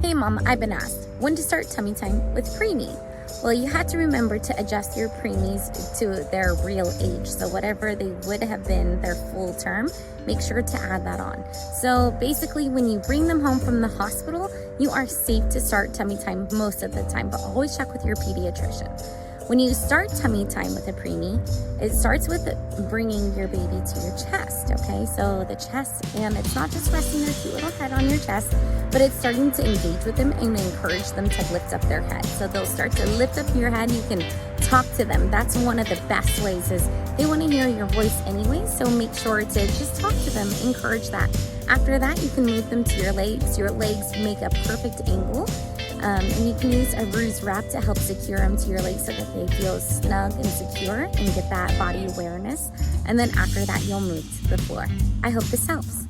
Hey mom, I've been asked when to start tummy time with Preemie. Well, you have to remember to adjust your preemies to their real age. So whatever they would have been their full term, make sure to add that on. So basically when you bring them home from the hospital, you are safe to start tummy time most of the time, but always check with your pediatrician. When you start tummy time with a preemie, it starts with bringing your baby to your chest, okay? So the chest, and it's not just resting their cute little head on your chest, but it's starting to engage with them and encourage them to lift up their head. So they'll start to lift up your head. You can talk to them. That's one of the best ways, is they want to hear your voice anyway, so make sure to just talk to them, encourage that. After that, you can move them to your legs. Your legs make a perfect angle. And you can use a Roos wrap to help secure them to your legs so that they feel snug and secure and get that body awareness. And then after that, you'll move to the floor. I hope this helps.